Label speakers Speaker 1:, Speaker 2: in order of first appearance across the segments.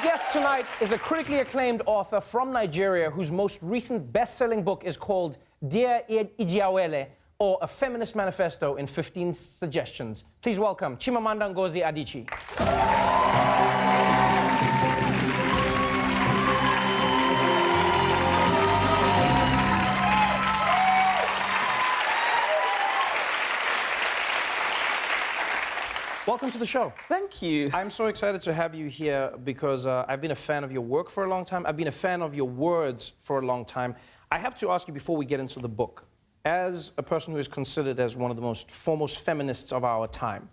Speaker 1: guest tonight is a critically acclaimed author from Nigeria whose most recent best-selling book is called Dear Ijeawele, or A Feminist Manifesto in 15 Suggestions. Please welcome Chimamanda Ngozi Adichie. Welcome to the show.
Speaker 2: Thank you.
Speaker 1: I'm so excited to have you here because I've been a fan of your work for a long time. I've been a fan of your words for a long time. I have to ask you before we get into the book, as a person who is considered as one of the most foremost feminists of our time,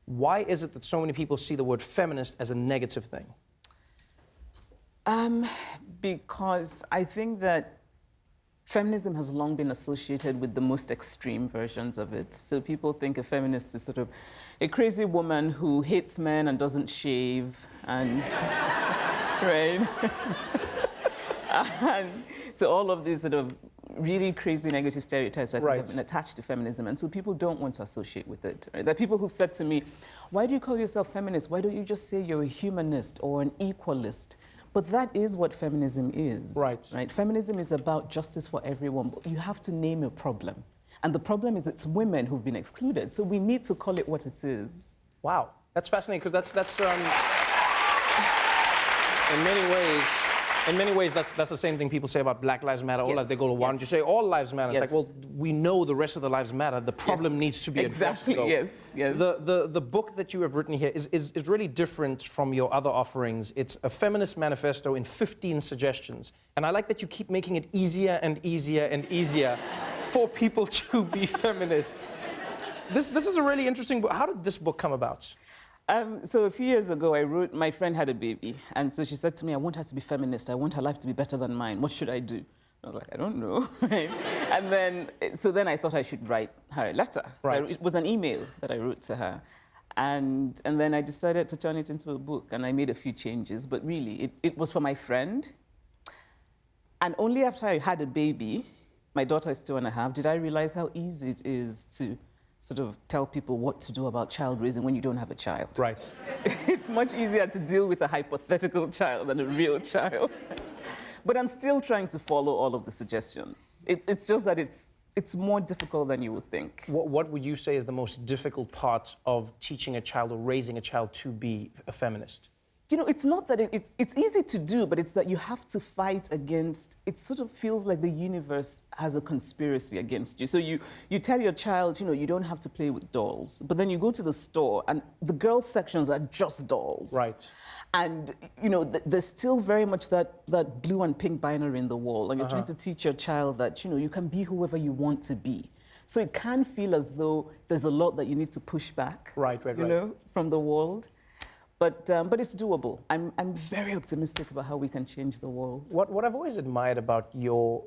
Speaker 1: why is it that so many people see the word feminist as a negative thing?
Speaker 2: Because I think that feminism has long been associated with the most extreme versions of it. So people think a feminist is sort of a crazy woman who hates men and doesn't shave, and right? And so all of these sort of really crazy negative stereotypes, I think, have been attached to feminism, and so people don't want to associate with it. Right? There are people who've said to me, why do you call yourself feminist? Why don't you just say you're a humanist or an equalist? But that is what feminism is. Right. Feminism is about justice for everyone, but you have to name a problem. And the problem is it's women who've been excluded, so we need to call it what it is.
Speaker 1: Wow, that's fascinating, because that's in many ways, that's the same thing people say about Black Lives Matter. All they go to, why don't you say all lives matter? It's like, well, we know the rest of the lives matter. The problem needs to be addressed.
Speaker 2: Exactly, yes.
Speaker 1: The book that you have written here is really different from your other offerings. It's a feminist manifesto in 15 suggestions. And I like that you keep making it easier and easier and easier for people to be feminists. This is a really interesting book. How did this book come about?
Speaker 2: So a few years ago, my friend had a baby, and so she said to me, I want her to be feminist. I want her life to be better than mine. What should I do? I was like, I don't know. Right? And then I thought I should write her a letter.
Speaker 1: Right.
Speaker 2: So it was an email that I wrote to her. And then I decided to turn it into a book, and I made a few changes. But really, it was for my friend. And only after I had a baby, my daughter is 2.5, did I realize how easy it is to sort of tell people what to do about child raising when you don't have a child. Right. It's much easier to deal with a hypothetical child than a real child. But I'm still trying to follow all of the suggestions. It's just that it's more difficult than you would think.
Speaker 1: What would you say is the most difficult part of teaching a child or raising a child to be a feminist?
Speaker 2: You know, it's not that it's easy to do, but it's that you have to fight against, it sort of feels like the universe has a conspiracy against you. So you tell your child, you know, you don't have to play with dolls, but then you go to the store and the girls' sections are just dolls.
Speaker 1: Right.
Speaker 2: And, you know, there's still very much that blue and pink binary in the wall, and you're trying to teach your child that, you know, you can be whoever you want to be. So it can feel as though there's a lot that you need to push back, you know, from the world. But it's doable. I'm very optimistic about how we can change the world.
Speaker 1: What I've always admired about your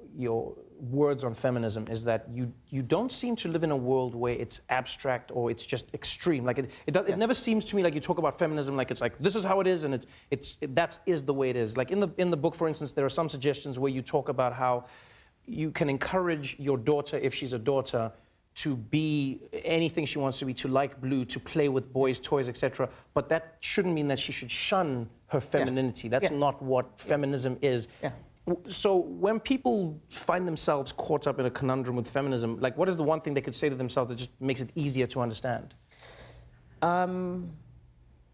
Speaker 1: words on feminism is that you don't seem to live in a world where it's abstract or it's just extreme. Like it never seems to me like you talk about feminism like it's like this is how it is and that is the way it is. Like in the book, for instance, there are some suggestions where you talk about how you can encourage your daughter, if she's a daughter, to be anything she wants to be, to like blue, to play with boys' toys, etc. But that shouldn't mean that she should shun her femininity. That's not what feminism is. So when people find themselves caught up in a conundrum with feminism, like what is the one thing they could say to themselves that just makes it easier to understand?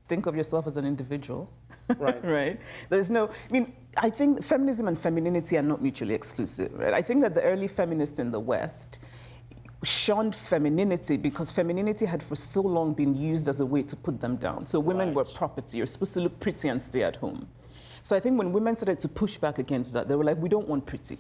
Speaker 2: Think of yourself as an individual. Right? There's no, I mean, I think feminism and femininity are not mutually exclusive, right? I think that the early feminists in the West shunned femininity because femininity had for so long been used as a way to put them down. So women were property. You're supposed to look pretty and stay at home. So I think when women started to push back against that, they were like, we don't want pretty.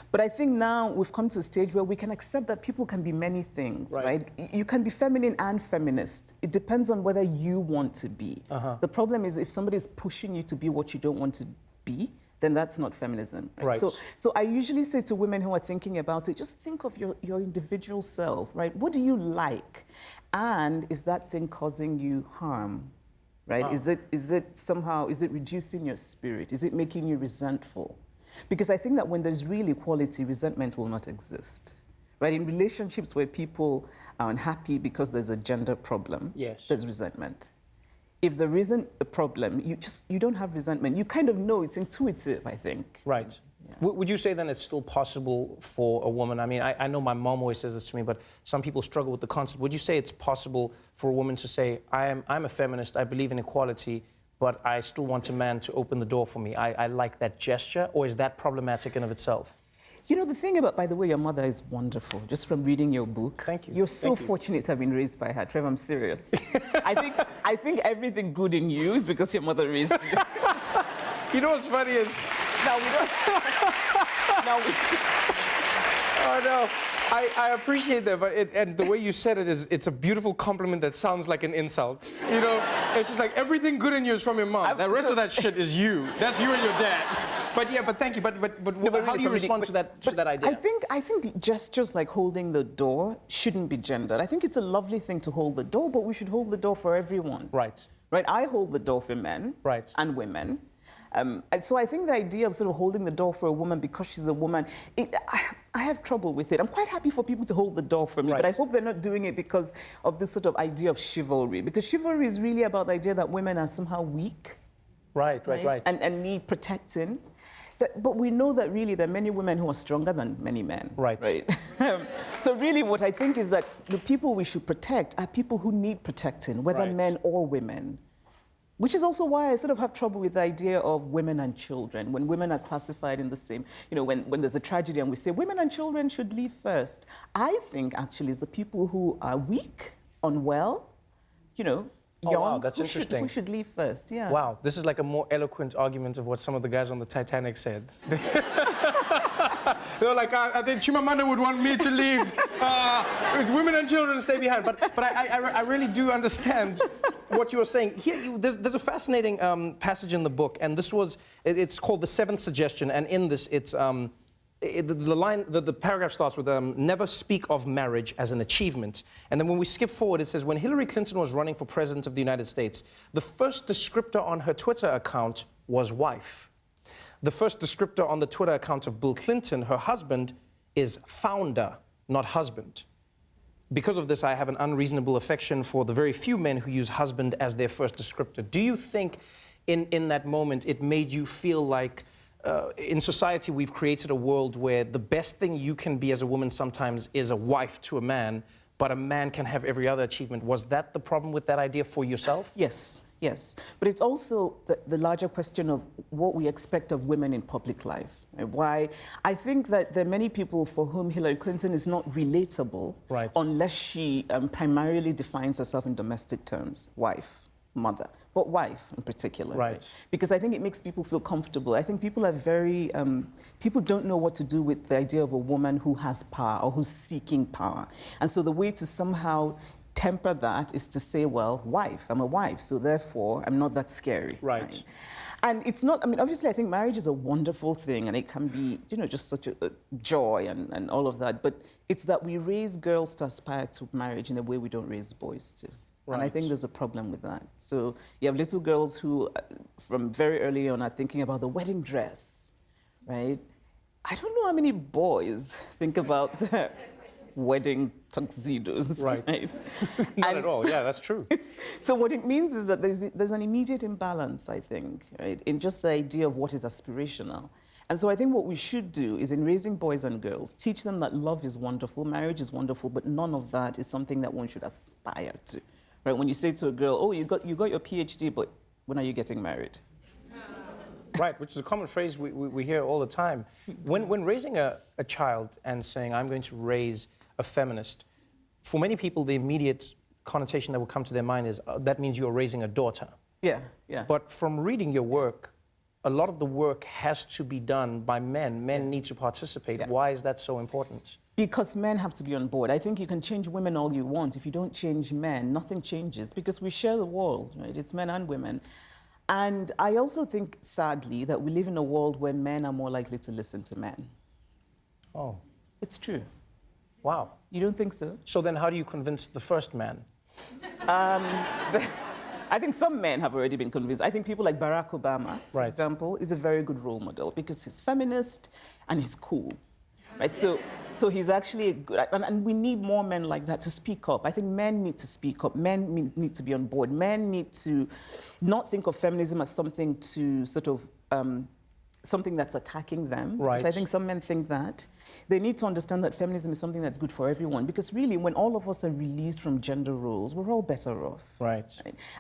Speaker 2: But I think now we've come to a stage where we can accept that people can be many things, right? You can be feminine and feminist. It depends on whether you want to be. The problem is if somebody is pushing you to be what you don't want to be, then that's not feminism. Right? So I usually say to women who are thinking about it, just think of your individual self, right? What do you like? And is that thing causing you harm, right? Is it reducing your spirit? Is it making you resentful? Because I think that when there's real equality, resentment will not exist, right? In relationships where people are unhappy because there's a gender problem, there's resentment. if there isn't a problem, you don't have resentment. You kind of know, it's intuitive, I think.
Speaker 1: Right. Yeah. Would you say then it's still possible for a woman? I mean, I know my mom always says this to me, but some people struggle with the concept. Would you say it's possible for a woman to say, I'm a feminist, I believe in equality, but I still want a man to open the door for me? I like that gesture, or is that problematic in of itself?
Speaker 2: You know, the thing about, by the way, your mother is wonderful, just from reading your book.
Speaker 1: Thank you.
Speaker 2: You're so fortunate to have been raised by her. Trevor, I'm serious. I think everything good in you is because your mother raised you.
Speaker 1: You know what's funny is...
Speaker 2: No, we don't. No, we...
Speaker 1: Oh, no. I appreciate that, but and the way you said it is, it's a beautiful compliment that sounds like an insult. You know, it's just like everything good in you is from your mom. The rest of that shit is you. That's you and your dad. But yeah, but thank you. But how do you respond to that idea?
Speaker 2: I think gestures like holding the door shouldn't be gendered. I think it's a lovely thing to hold the door, but we should hold the door for everyone.
Speaker 1: Right.
Speaker 2: Right. I hold the door for men.
Speaker 1: Right.
Speaker 2: And women. So I think the idea of sort of holding the door for a woman because she's a woman, I have trouble with it. I'm quite happy for people to hold the door for me,
Speaker 1: right.
Speaker 2: but I hope they're not doing it because of this sort of idea of chivalry. Because chivalry is really about the idea that women are somehow weak.
Speaker 1: Right.
Speaker 2: And need protecting. But we know that really there are many women who are stronger than many men.
Speaker 1: Right.
Speaker 2: So really what I think is that the people we should protect are people who need protecting, whether men or women. Which is also why I sort of have trouble with the idea of women and children, when women are classified in the same, you know, when there's a tragedy and we say women and children should leave first. I think actually it's the people who are weak, unwell, you know, young,
Speaker 1: wow, that's interesting.
Speaker 2: Who should leave first, yeah.
Speaker 1: Wow, this is like a more eloquent argument of what some of the guys on the Titanic said. They were like, I think Chimamanda would want me to leave. Women and children stay behind. But I really do understand what you were saying. Here, there's a fascinating passage in the book, and it's called The Seventh Suggestion, and in this, it's... the paragraph starts with, never speak of marriage as an achievement. And then when we skip forward, it says, when Hillary Clinton was running for president of the United States, the first descriptor on her Twitter account was wife. The first descriptor on the Twitter account of Bill Clinton, her husband, is founder, not husband. Because of this, I have an unreasonable affection for the very few men who use husband as their first descriptor. Do you think in that moment it made you feel like in society, we've created a world where the best thing you can be as a woman sometimes is a wife to a man, but a man can have every other achievement? Was that the problem with that idea for yourself?
Speaker 2: Yes. But it's also the larger question of what we expect of women in public life. Why I think that there are many people for whom Hillary Clinton is not relatable unless she primarily defines herself in domestic terms, wife, mother. But wife in particular. Right. Because I think it makes people feel comfortable. I think people are very, people don't know what to do with the idea of a woman who has power or who's seeking power. And so the way to somehow temper that is to say, well, wife, I'm a wife, so therefore I'm not that scary. Right. And it's not, I mean, obviously I think marriage is a wonderful thing and it can be, you know, just such a joy and all of that. But it's that we raise girls to aspire to marriage in a way we don't raise boys to. Right. And I think there's a problem with that. So you have little girls who, from very early on, are thinking about the wedding dress, right? I don't know how many boys think about their wedding tuxedos, right?
Speaker 1: Not at all, yeah, that's true.
Speaker 2: So what it means is that there's an immediate imbalance, I think, right, in just the idea of what is aspirational. And so I think what we should do is, in raising boys and girls, teach them that love is wonderful, marriage is wonderful, but none of that is something that one should aspire to. Right, when you say to a girl, oh, you got your PhD, but when are you getting married?
Speaker 1: Right, which is a common phrase we hear all the time. When raising a child and saying, I'm going to raise a feminist, for many people, the immediate connotation that will come to their mind is, that means you're raising a daughter.
Speaker 2: Yeah.
Speaker 1: But from reading your work, a lot of the work has to be done by men. Men need to participate. Yeah. Why is that so important?
Speaker 2: Because men have to be on board. I think you can change women all you want. If you don't change men, nothing changes, because we share the world, right? It's men and women. And I also think, sadly, that we live in a world where men are more likely to listen to men.
Speaker 1: Oh.
Speaker 2: It's true.
Speaker 1: Wow.
Speaker 2: You don't think so?
Speaker 1: So then how do you convince the first man?
Speaker 2: I think some men have already been convinced. I think people like Barack Obama, for example, is a very good role model because he's feminist and he's cool. right? So he's actually a good, and we need more men like that to speak up. I think men need to speak up. Men need to be on board. Men need to not think of feminism as something to sort of, something that's attacking them.
Speaker 1: Right.
Speaker 2: Because I think some men think that. They need to understand that feminism is something that's good for everyone. Because really, when all of us are released from gender roles, we're all better off.
Speaker 1: Right.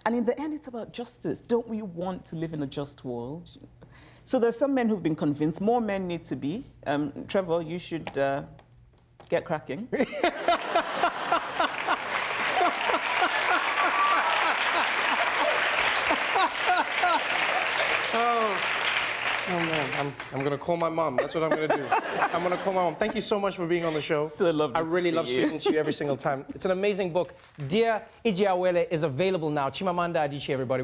Speaker 2: And in the end, it's about justice. Don't we want to live in a just world? So there's some men who've been convinced. More men need to be. Trevor, you should get cracking.
Speaker 1: Oh man, I'm gonna call my mom. That's what I'm gonna do. I'm gonna call my mom. Thank you so much for being on the show.
Speaker 2: So lovely.
Speaker 1: I really love speaking to you every single time. It's an amazing book. Dear Ijeawele is available now. Chimamanda Adichie, everybody.